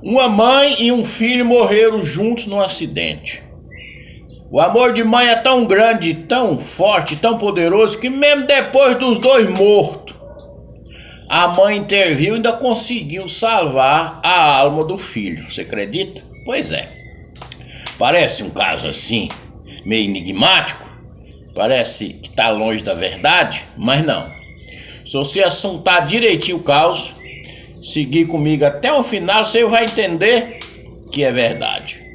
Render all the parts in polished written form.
Uma mãe e um filho morreram juntos num acidente. O amor de mãe é tão grande, tão forte, tão poderoso, que mesmo depois dos dois mortos, a mãe interviu e ainda conseguiu salvar a alma do filho. Você acredita? Pois é. Parece um caso assim, meio enigmático. Parece que está longe da verdade, mas não. Se você assuntar direitinho o caso, seguir comigo até o final, você vai entender que é verdade.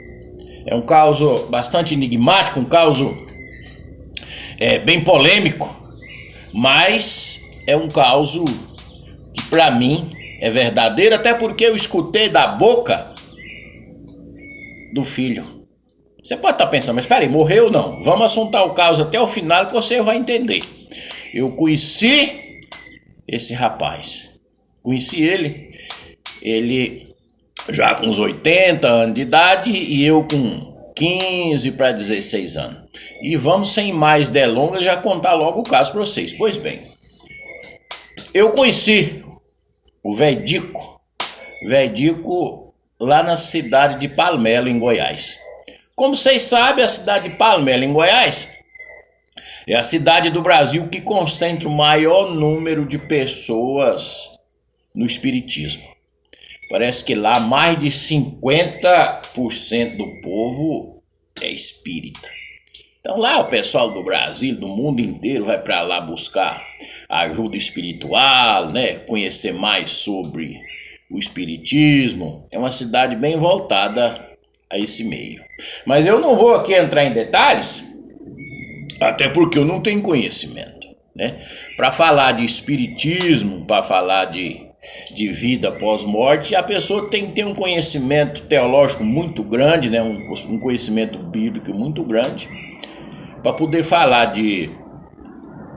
É um caso bastante enigmático, um caso bem polêmico, mas é um caso que para mim é verdadeiro, até porque eu escutei da boca do filho. Você pode estar pensando, mas peraí, morreu ou não? Vamos assuntar o caso até o final que você vai entender. Eu conheci esse rapaz. Conheci ele já com uns 80 anos de idade e eu com 15 para 16 anos. E vamos sem mais delongas já contar logo o caso para vocês. Pois bem, eu conheci o velho Dico lá na cidade de Palmelo, em Goiás. Como vocês sabem, a cidade de Palmelo, em Goiás, é a cidade do Brasil que concentra o maior número de pessoas no espiritismo. Parece que lá mais de 50% do povo é espírita. Então lá o pessoal do Brasil, do mundo inteiro, vai para lá buscar ajuda espiritual, né? Conhecer mais sobre o espiritismo. É uma cidade bem voltada a esse meio. Mas eu não vou aqui entrar em detalhes, até porque eu não tenho conhecimento, né? Para falar de espiritismo, para falar de vida pós-morte, a pessoa tem que ter um conhecimento teológico muito grande, né? Um conhecimento bíblico muito grande, para poder falar de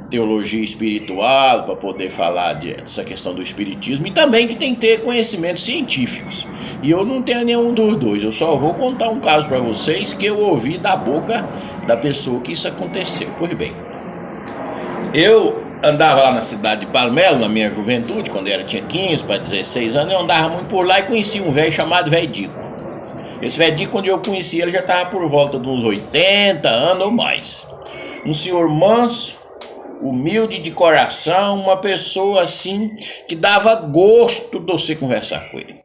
teologia espiritual, para poder falar dessa questão do espiritismo, e também que tem que ter conhecimentos científicos. E eu não tenho nenhum dos dois, eu só vou contar um caso para vocês que eu ouvi da boca da pessoa que isso aconteceu. Pois bem, eu andava lá na cidade de Palmelo, na minha juventude, quando eu tinha 15 para 16 anos, eu andava muito por lá e conheci um velho chamado velho Dico. Esse velho Dico, quando eu conheci ele, já estava por volta de uns 80 anos ou mais. Um senhor manso, humilde de coração, uma pessoa assim que dava gosto de você conversar com ele.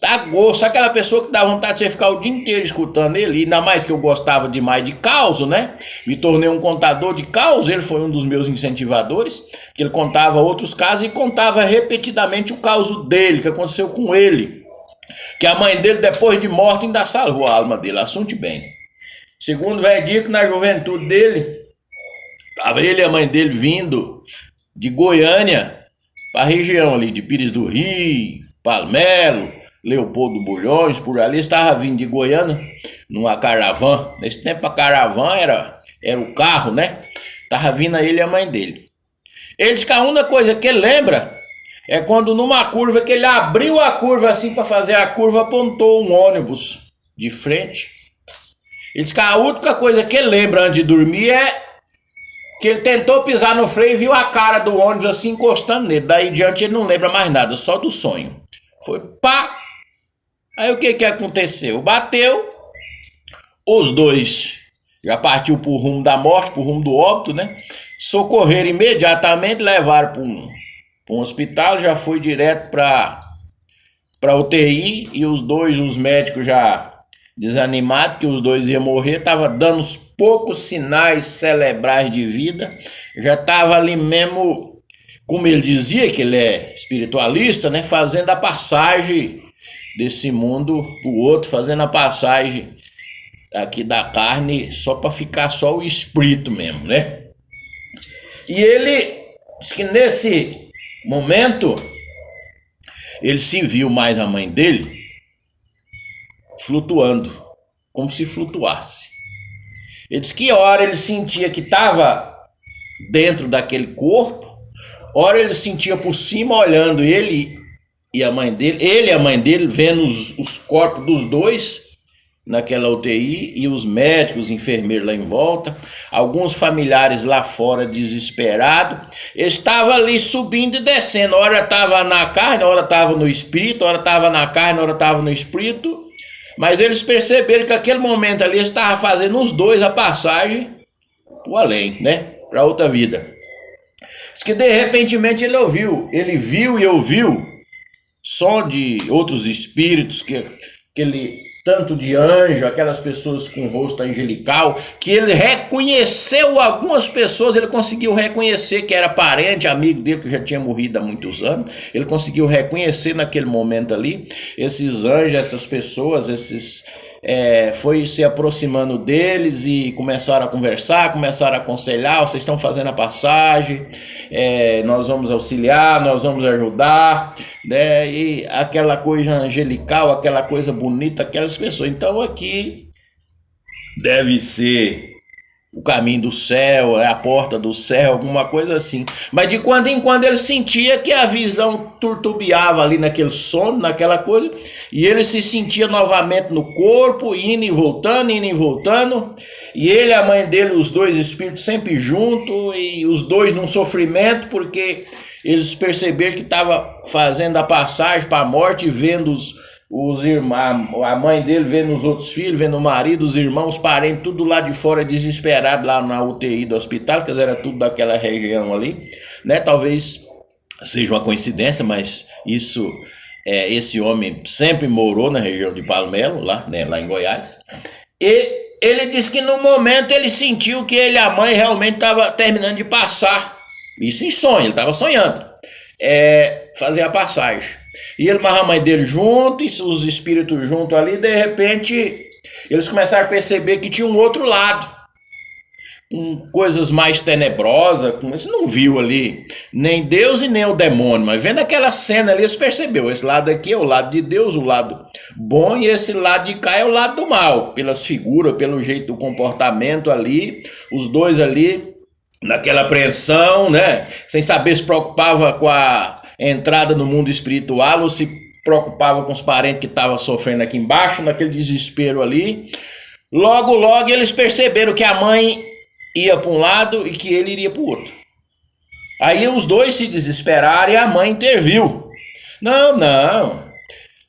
Dá gosto, aquela pessoa que dá vontade de você ficar o dia inteiro escutando ele, ainda mais que eu gostava demais de causa, né? Me tornei um contador de causa, ele foi um dos meus incentivadores, que ele contava outros casos e contava repetidamente o caso dele, que aconteceu com ele. Que a mãe dele, depois de morta, ainda salvou a alma dele, assunte bem. Segundo o velho Dico, na juventude dele, estava ele e a mãe dele vindo de Goiânia para a região ali de Pires do Rio, Palmelo, Leopoldo Bulhões, por ali. Estava vindo de Goiânia numa caravana. Nesse tempo a caravana era o carro, né? Estava vindo ele e a mãe dele. Ele disse que a única coisa que ele lembra é quando numa curva que ele abriu a curva assim para fazer a curva, apontou um ônibus de frente. Ele disse que a única coisa que ele lembra antes de dormir é que ele tentou pisar no freio e viu a cara do ônibus assim encostando nele. Daí em diante ele não lembra mais nada, só do sonho. Foi pá! Aí o que aconteceu? Bateu, os dois já partiu pro rumo da morte, pro rumo do óbito, né? Socorreram imediatamente, levaram para um hospital, já foi direto para UTI, e os médicos já desanimados, que os dois iam morrer, tava dando uns poucos sinais cerebrais de vida, já tava ali mesmo, como ele dizia, que ele é espiritualista, né? Fazendo a passagem desse mundo pro outro, fazendo a passagem aqui da carne só para ficar só o espírito mesmo, né? E ele diz que nesse momento ele se viu mais a mãe dele flutuando, como se flutuasse. Ele diz que hora ele sentia que estava dentro daquele corpo, hora ele sentia por cima olhando ele e a mãe dele, ele e a mãe dele vendo os corpos dos dois, naquela UTI e os médicos, os enfermeiros lá em volta, alguns familiares lá fora desesperados. Estava ali subindo e descendo, hora estava na carne, hora estava no espírito, hora estava na carne, hora estava no espírito, mas eles perceberam que aquele momento ali estava fazendo os dois a passagem para o além, né, para outra vida. Diz que de repentemente ele viu e ouviu som de outros espíritos, tanto de anjo, aquelas pessoas com rosto angelical, que ele reconheceu algumas pessoas, ele conseguiu reconhecer que era parente, amigo dele, que já tinha morrido há muitos anos, ele conseguiu reconhecer naquele momento ali, esses anjos, essas pessoas, foi se aproximando deles e começaram a conversar, começaram a aconselhar, vocês estão fazendo a passagem, nós vamos auxiliar, nós vamos ajudar, né? E aquela coisa angelical, aquela coisa bonita, aquelas pessoas. Então aqui deve ser o caminho do céu, a porta do céu, alguma coisa assim. Mas de quando em quando ele sentia que a visão turtubiava ali naquele sono, naquela coisa, e ele se sentia novamente no corpo, indo e voltando, e ele e a mãe dele, os dois espíritos sempre juntos, e os dois num sofrimento, porque eles perceberam que estava fazendo a passagem para a morte, vendo os irmãos, a mãe dele vendo os outros filhos, vendo o marido, os irmãos, os parentes, tudo lá de fora desesperado lá na UTI do hospital, que era tudo daquela região ali, né? Talvez seja uma coincidência, mas isso, esse homem sempre morou na região de Palmelo, lá, né, lá em Goiás, e ele disse que no momento ele sentiu que ele e a mãe realmente estavam terminando de passar, isso em sonho, ele estava sonhando, fazer a passagem. E ele mais a mãe dele junto, e os espíritos juntos ali, de repente eles começaram a perceber que tinha um outro lado, coisas mais tenebrosas, eles não viu ali nem Deus e nem o demônio, mas vendo aquela cena ali, eles perceberam, esse lado aqui é o lado de Deus, o lado bom, e esse lado de cá é o lado do mal, pelas figuras, pelo jeito do comportamento ali, os dois ali naquela apreensão, né, sem saber se preocupava com a entrada no mundo espiritual ou se preocupava com os parentes que estavam sofrendo aqui embaixo, naquele desespero ali. Logo eles perceberam que a mãe ia para um lado e que ele iria para o outro. Aí os dois se desesperaram e a mãe interviu. Não,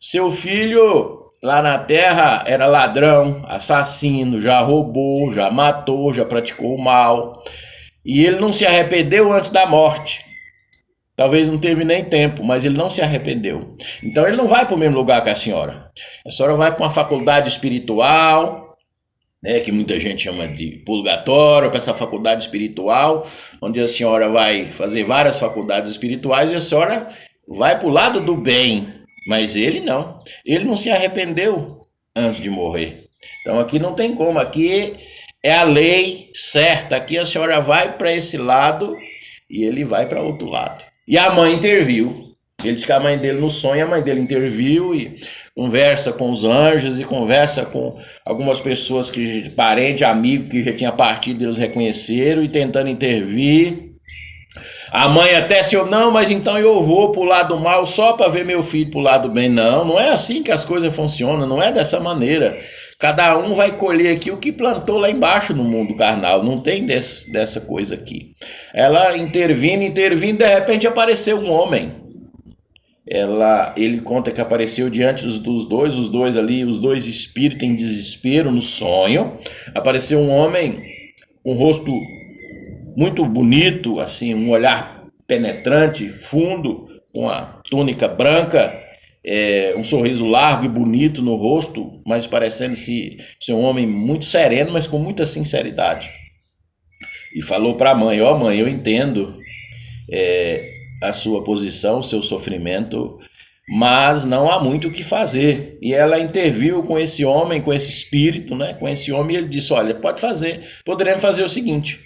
seu filho lá na terra era ladrão, assassino, já roubou, já matou, já praticou o mal. E ele não se arrependeu antes da morte. Talvez não teve nem tempo, mas ele não se arrependeu. Então ele não vai para o mesmo lugar que a senhora. A senhora vai para uma faculdade espiritual, né, que muita gente chama de purgatório, para essa faculdade espiritual, onde a senhora vai fazer várias faculdades espirituais e a senhora vai para o lado do bem. Mas ele não se arrependeu antes de morrer. Então aqui não tem como, aqui é a lei certa, aqui a senhora vai para esse lado e ele vai para outro lado. E a mãe interviu. Ele disse que a mãe dele no sonho, a mãe dele interviu e conversa com os anjos e conversa com algumas pessoas, parente, amigo que já tinha partido, eles reconheceram e tentando intervir. A mãe até se não, mas então eu vou pro lado mal só para ver meu filho pro lado bem. Não é assim que as coisas funcionam, não é dessa maneira. Cada um vai colher aqui o que plantou lá embaixo no mundo carnal, não tem dessa coisa aqui. Ela intervindo, de repente apareceu um homem. Ele conta que apareceu diante dos dois, os dois espíritos em desespero, no sonho. Apareceu um homem com um rosto muito bonito, assim, um olhar penetrante, fundo, com a túnica branca, um sorriso largo e bonito no rosto, mas parecendo ser um homem muito sereno, mas com muita sinceridade. E falou para a mãe: mãe, eu entendo a sua posição, o seu sofrimento, mas não há muito o que fazer. E ela interviu com esse homem, com esse espírito, né, com esse homem, e ele disse: olha, poderemos fazer o seguinte,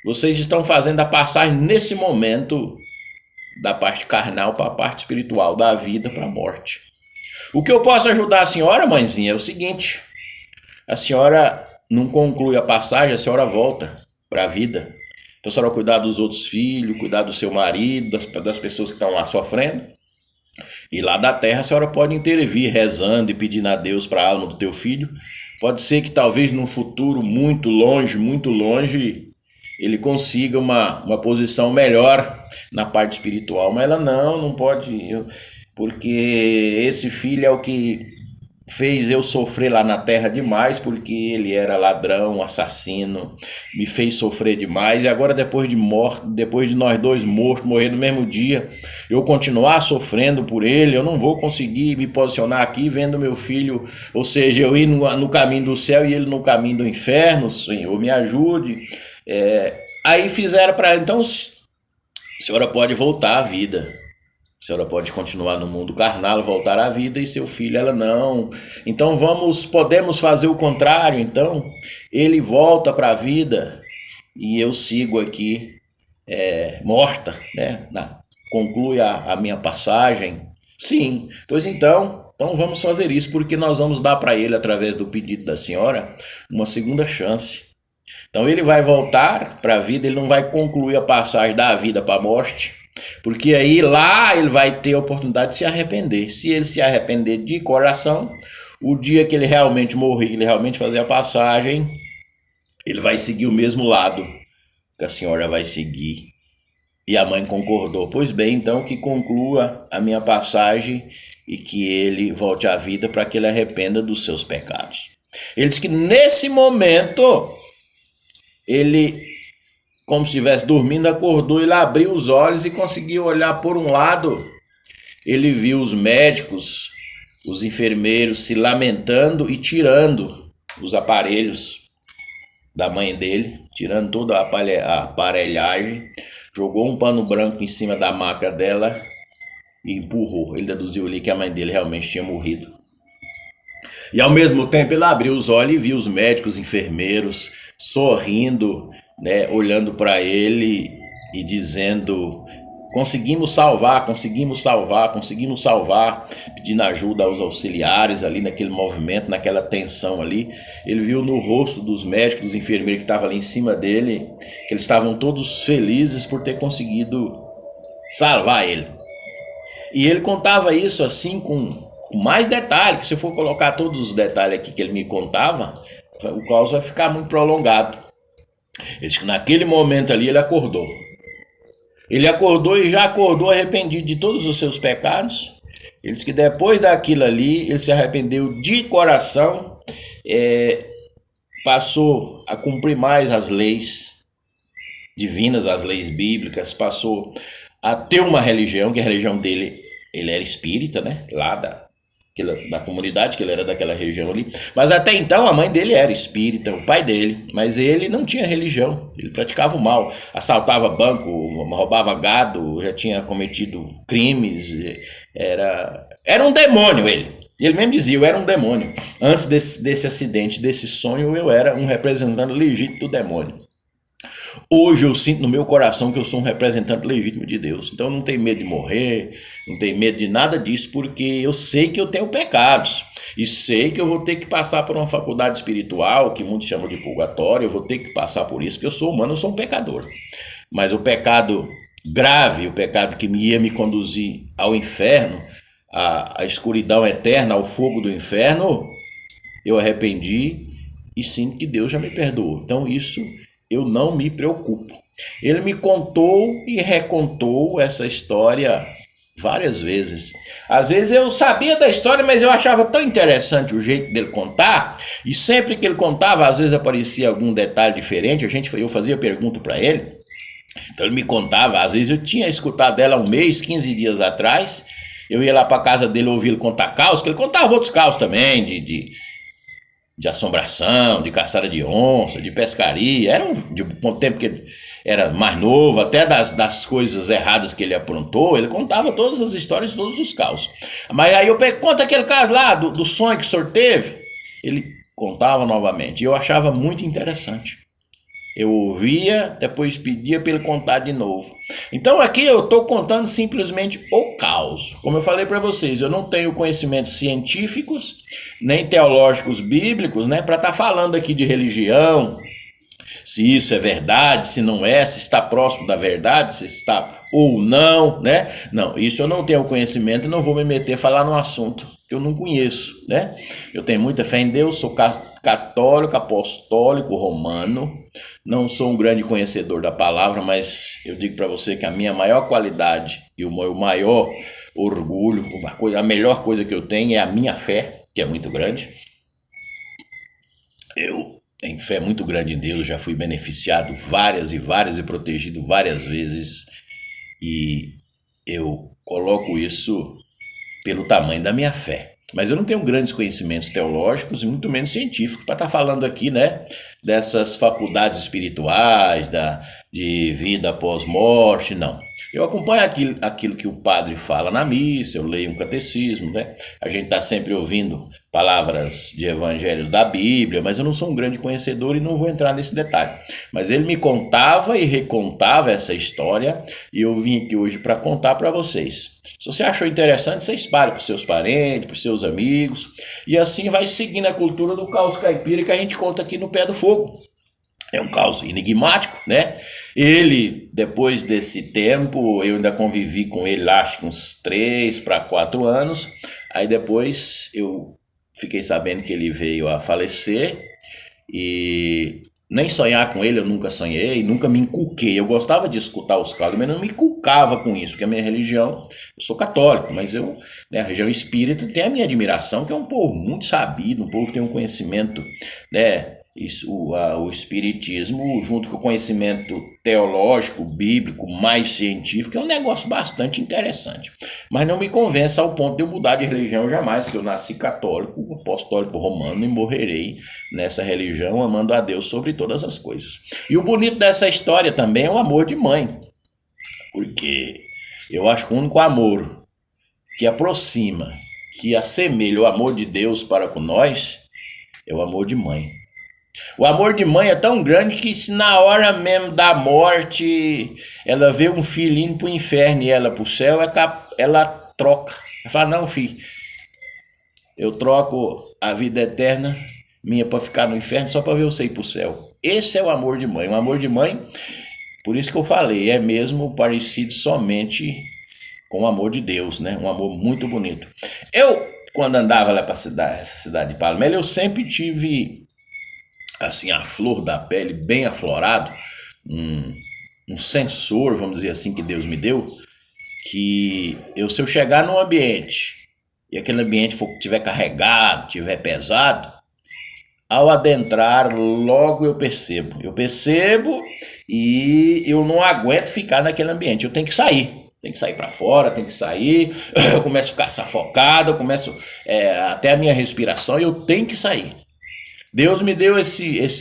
vocês estão fazendo a passagem nesse momento da parte carnal para a parte espiritual, da vida para a morte. O que eu posso ajudar a senhora, mãezinha, é o seguinte: a senhora não conclui a passagem, a senhora volta para a vida. Então a senhora cuidar dos outros filhos, cuidar do seu marido, das pessoas que estão lá sofrendo. E lá da terra a senhora pode intervir rezando e pedindo a Deus para a alma do teu filho. Pode ser que talvez num futuro muito longe, ele consiga uma posição melhor na parte espiritual. Mas ela não pode, porque esse filho é o que fez eu sofrer lá na terra demais, porque ele era ladrão, assassino, me fez sofrer demais, e agora depois de nós dois morrer no mesmo dia, eu continuar sofrendo por ele, eu não vou conseguir me posicionar aqui vendo meu filho, ou seja, eu ir no caminho do céu e ele no caminho do inferno. Senhor, me ajude. Aí fizeram para então, a senhora pode voltar à vida. A senhora pode continuar no mundo carnal, voltar à vida, e seu filho, ela não. Então podemos fazer o contrário. Então ele volta para a vida e eu sigo aqui morta, né? Conclui a minha passagem. Sim, pois então vamos fazer isso, porque nós vamos dar para ele, através do pedido da senhora, uma segunda chance. Então ele vai voltar para a vida, ele não vai concluir a passagem da vida para a morte, porque aí lá ele vai ter a oportunidade de se arrepender. Se ele se arrepender de coração, o dia que ele realmente morrer, que ele realmente fazer a passagem, ele vai seguir o mesmo lado que a senhora vai seguir. E a mãe concordou. Pois bem, então que conclua a minha passagem e que ele volte à vida para que ele arrependa dos seus pecados. Ele diz que nesse momento, ele, como se estivesse dormindo, acordou, ele abriu os olhos e conseguiu olhar por um lado. Ele viu os médicos, os enfermeiros se lamentando e tirando os aparelhos da mãe dele, tirando toda a aparelhagem, jogou um pano branco em cima da maca dela e empurrou. Ele deduziu ali que a mãe dele realmente tinha morrido. E ao mesmo tempo ele abriu os olhos e viu os médicos, enfermeiros sorrindo, né, olhando para ele e dizendo: conseguimos salvar, pedindo ajuda aos auxiliares ali naquele movimento, naquela tensão ali. Ele viu no rosto dos médicos, dos enfermeiros que estavam ali em cima dele, que eles estavam todos felizes por ter conseguido salvar ele. E ele contava isso assim com mais detalhe, que se eu for colocar todos os detalhes aqui que ele me contava, o caos vai ficar muito prolongado. Ele disse que naquele momento ali ele acordou. Ele acordou e já acordou arrependido de todos os seus pecados. Ele disse que depois daquilo ali, ele se arrependeu de coração, passou a cumprir mais as leis divinas, as leis bíblicas, passou a ter uma religião, que a religião dele, ele era espírita, né? Lá da comunidade, que ele era daquela região ali. Mas até então a mãe dele era espírita, o pai dele, mas ele não tinha religião, ele praticava o mal, assaltava banco, roubava gado, já tinha cometido crimes, era um demônio ele. Ele mesmo dizia: eu era um demônio. Antes desse acidente, desse sonho, eu era um representante legítimo do demônio. Hoje eu sinto no meu coração que eu sou um representante legítimo de Deus. Então eu não tenho medo de morrer, não tenho medo de nada disso, porque eu sei que eu tenho pecados. E sei que eu vou ter que passar por uma faculdade espiritual, que muitos chamam de purgatório. Eu vou ter que passar por isso, porque eu sou humano, eu sou um pecador. Mas o pecado grave, o pecado que ia me conduzir ao inferno, à escuridão eterna, ao fogo do inferno, eu arrependi e sinto que Deus já me perdoou. Então isso eu não me preocupo. Ele me contou e recontou essa história várias vezes. Às vezes eu sabia da história, mas eu achava tão interessante o jeito dele contar, e sempre que ele contava, às vezes aparecia algum detalhe diferente, eu fazia pergunta para ele, então ele me contava. Às vezes eu tinha escutado dela 1 mês, 15 dias atrás, eu ia lá para casa dele ouvir ele contar caos, que ele contava outros caos também, de assombração, de caçada de onça, de pescaria. Era um tempo que ele era mais novo, até das coisas erradas que ele aprontou, ele contava todas as histórias, todos os caos. Mas aí eu conta aquele caso lá do sonho que o senhor teve. Ele contava novamente, e eu achava muito interessante. Eu ouvia, depois pedia para ele contar de novo. Então aqui eu estou contando simplesmente o caos. Como eu falei para vocês, eu não tenho conhecimentos científicos, nem teológicos bíblicos, né, para estar falando aqui de religião, se isso é verdade, se não é, se está próximo da verdade, se está ou não, né? Não, isso eu não tenho conhecimento e não vou me meter a falar num assunto que eu não conheço, né? Eu tenho muita fé em Deus, sou católico, apostólico, romano, não sou um grande conhecedor da palavra, mas eu digo para você que a minha maior qualidade e o meu maior orgulho, a melhor coisa que eu tenho é a minha fé, que é muito grande. Eu tenho fé muito grande em Deus, já fui beneficiado várias e protegido várias vezes, e eu coloco isso pelo tamanho da minha fé. Mas eu não tenho grandes conhecimentos teológicos e muito menos científicos para estar falando aqui, né, dessas faculdades espirituais, de vida após morte, não. Eu acompanho aquilo que o padre fala na missa, eu leio um catecismo, né? A gente está sempre ouvindo palavras de evangelhos da Bíblia, mas eu não sou um grande conhecedor e não vou entrar nesse detalhe. Mas ele me contava e recontava essa história e eu vim aqui hoje para contar para vocês. Se você achou interessante, você espalhe para os seus parentes, para os seus amigos, e assim vai seguindo a cultura do caos caipira que a gente conta aqui no Pé do Fogo. É um caos enigmático, né? Ele, depois desse tempo, eu ainda convivi com ele, acho que uns 3 para 4 anos. Aí depois eu fiquei sabendo que ele veio a falecer e nem sonhar com ele eu nunca sonhei, nunca me inculquei. Eu gostava de escutar os casos, mas não me inculcava com isso, porque a minha religião, eu sou católico, mas eu, né, a religião espírita tem a minha admiração, que é um povo muito sabido, um povo que tem um conhecimento, né? Isso, o espiritismo, junto com o conhecimento teológico, bíblico, mais científico, é um negócio bastante interessante. Mas não me convence ao ponto de eu mudar de religião jamais, que eu nasci católico, apostólico romano e morrerei nessa religião, amando a Deus sobre todas as coisas. E o bonito dessa história também é o amor de mãe, porque eu acho que o único amor que aproxima, que assemelha o amor de Deus para com nós, é o amor de mãe. O amor de mãe é tão grande que se na hora mesmo da morte ela vê um filho indo pro inferno e ela pro céu, ela troca. Ela fala, não, filho, eu troco a vida eterna minha para ficar no inferno só para ver você ir pro céu. Esse é o amor de mãe. O amor de mãe, por isso que eu falei, é mesmo parecido somente com o amor de Deus, né? Um amor muito bonito. Eu, quando andava lá para essa cidade de Palmela, eu sempre tive assim, a flor da pele, bem aflorado, um sensor, vamos dizer assim, que Deus me deu, que se eu chegar num ambiente e aquele ambiente estiver carregado, estiver pesado, ao adentrar, logo eu percebo e eu não aguento ficar naquele ambiente, eu tenho que sair. Tem que sair para fora, tem que sair, eu começo a ficar sufocado, eu começo até a minha respiração, eu tenho que sair. Deus me deu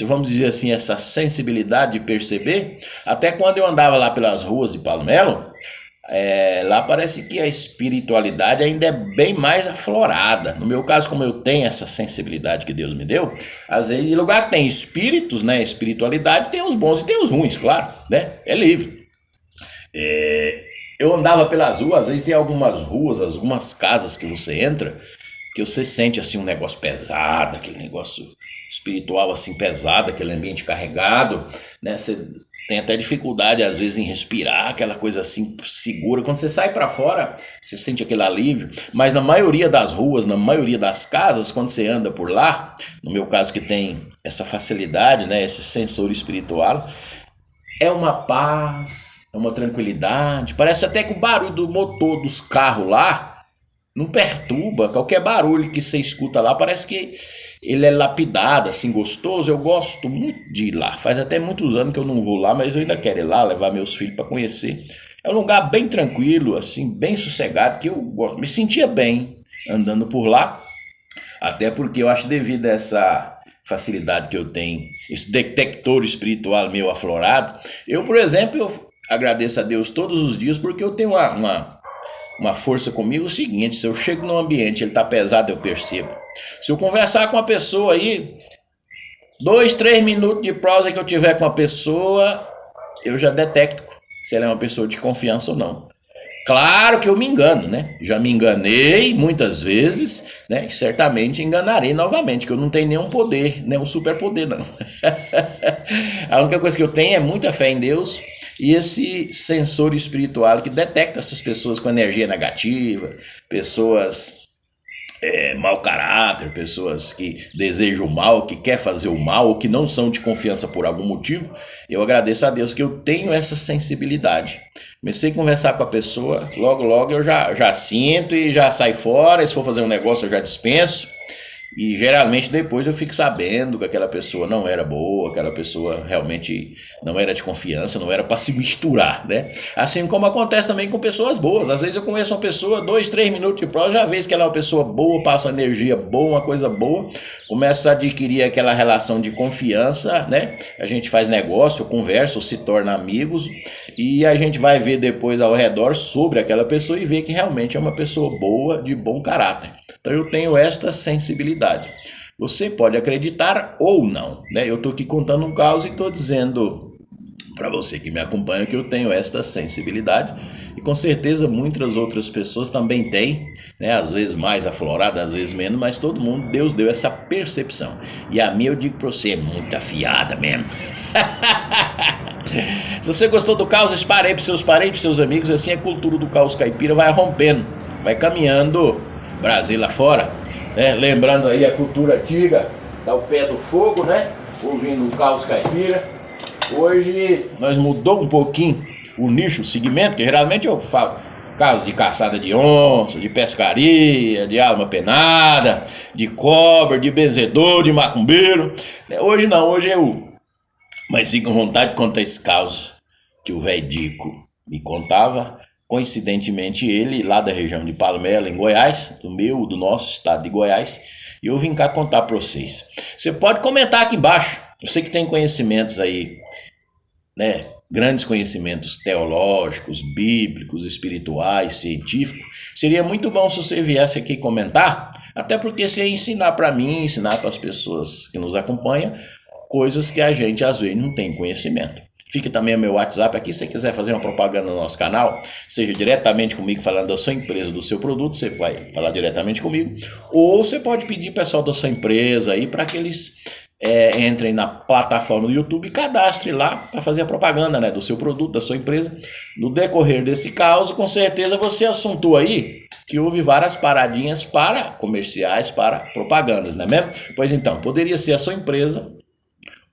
vamos dizer assim, essa sensibilidade de perceber, até quando eu andava lá pelas ruas de Palmelo, lá parece que a espiritualidade ainda é bem mais aflorada. No meu caso, como eu tenho essa sensibilidade que Deus me deu, às vezes, em lugar que tem espíritos, né, espiritualidade, tem os bons e tem os ruins, claro, né, é livre. Eu andava pelas ruas, às vezes tem algumas ruas, algumas casas que você entra, que você sente assim um negócio pesado, aquele negócio espiritual assim pesado, aquele ambiente carregado, né? Você tem até dificuldade às vezes em respirar, aquela coisa assim segura. Quando você sai para fora, você sente aquele alívio. Mas na maioria das ruas, na maioria das casas, quando você anda por lá, no meu caso que tem essa facilidade, né? Esse sensor espiritual, é uma paz, é uma tranquilidade. Parece até que o barulho do motor dos carros lá não perturba. Qualquer barulho que você escuta lá parece que ele é lapidado, assim, gostoso. Eu gosto muito de ir lá. Faz até muitos anos que eu não vou lá, mas eu ainda quero ir lá, levar meus filhos para conhecer. É um lugar bem tranquilo, assim, bem sossegado, que eu gosto. Me sentia bem andando por lá, até porque eu acho devido a essa facilidade que eu tenho, esse detector espiritual meu aflorado. Eu, por exemplo, eu agradeço a Deus todos os dias porque eu tenho uma força comigo. É o seguinte: se eu chego num ambiente, ele tá pesado, eu percebo. Se eu conversar com uma pessoa aí, 2, 3 minutos de prosa que eu tiver com a pessoa, eu já detecto se ela é uma pessoa de confiança ou não. Claro que eu me engano, né? Já me enganei muitas vezes, né? E certamente enganarei novamente, que eu não tenho nenhum poder, nenhum superpoder, não. A única coisa que eu tenho é muita fé em Deus e esse sensor espiritual que detecta essas pessoas com energia negativa, pessoas mau caráter, pessoas que desejam o mal, que quer fazer o mal ou que não são de confiança por algum motivo. Eu agradeço a Deus que eu tenho essa sensibilidade. Comecei a conversar com a pessoa, logo eu já sinto e já saio fora. E se for fazer um negócio eu já dispenso. E geralmente depois eu fico sabendo que aquela pessoa não era boa, aquela pessoa realmente não era de confiança, não era para se misturar, né? Assim como acontece também com pessoas boas. Às vezes eu conheço uma pessoa, 2, 3 minutos de prova, já vejo que ela é uma pessoa boa, passa uma energia boa, uma coisa boa, começa a adquirir aquela relação de confiança, né? A gente faz negócio, conversa, se torna amigos e a gente vai ver depois ao redor sobre aquela pessoa e ver que realmente é uma pessoa boa, de bom caráter. Então eu tenho esta sensibilidade. Você pode acreditar ou não, né? Eu estou aqui contando um caso e estou dizendo para você que me acompanha que eu tenho esta sensibilidade e com certeza muitas outras pessoas também têm, né? Às vezes mais aflorada, às vezes menos, mas todo mundo, Deus deu essa percepção. E a minha eu digo para você, é muito afiada mesmo. Se você gostou do caos, espalhe aí para seus parentes, para seus amigos, assim a cultura do caos caipira vai rompendo, vai caminhando Brasil lá fora, né? Lembrando aí a cultura antiga, dá o pé do fogo, né? Ouvindo o caos caipira. Hoje nós mudou um pouquinho o nicho, o segmento, que geralmente eu falo casos de caçada de onça, de pescaria, de alma penada, de cobra, de benzedor, de macumbeiro. Hoje não, hoje eu mas fico com vontade de contar esse caso que o velho Dico me contava. Coincidentemente ele lá da região de Palmela, em Goiás, do nosso estado de Goiás, e eu vim cá contar para vocês. Você pode comentar aqui embaixo, você que tem conhecimentos aí, né, grandes conhecimentos teológicos, bíblicos, espirituais, científicos, seria muito bom se você viesse aqui comentar, até porque você ia ensinar para mim, ensinar para as pessoas que nos acompanham, coisas que a gente às vezes não tem conhecimento. Fica também o meu WhatsApp aqui, se você quiser fazer uma propaganda no nosso canal, seja diretamente comigo falando da sua empresa, do seu produto, você vai falar diretamente comigo, ou você pode pedir pessoal da sua empresa aí para que eles entrem na plataforma do YouTube e cadastre lá para fazer a propaganda, né, do seu produto, da sua empresa. No decorrer desse caso, com certeza você assuntou aí que houve várias paradinhas para comerciais, para propagandas, não é mesmo? Pois então, poderia ser a sua empresa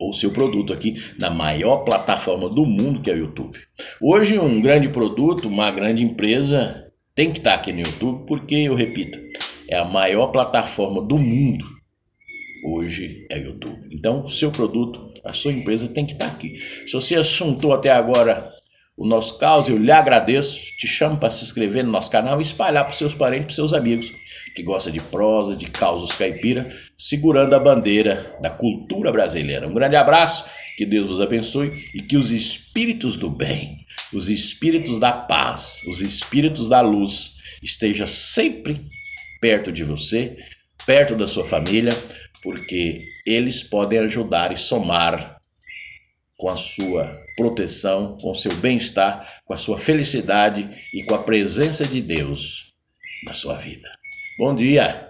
ou seu produto aqui na maior plataforma do mundo, que é o YouTube. Hoje um grande produto, uma grande empresa tem que estar aqui no YouTube, porque, eu repito, é a maior plataforma do mundo. Hoje é o YouTube. Então, o seu produto, a sua empresa tem que estar aqui. Se você assuntou até agora o nosso caso, eu lhe agradeço, te chamo para se inscrever no nosso canal e espalhar para os seus parentes, para os seus amigos que gostam de prosa, de causos caipira, segurando a bandeira da cultura brasileira. Um grande abraço, que Deus vos abençoe e que os espíritos do bem, os espíritos da paz, os espíritos da luz estejam sempre perto de você, perto da sua família, porque eles podem ajudar e somar com a sua proteção, com o seu bem-estar, com a sua felicidade e com a presença de Deus na sua vida. Bom dia!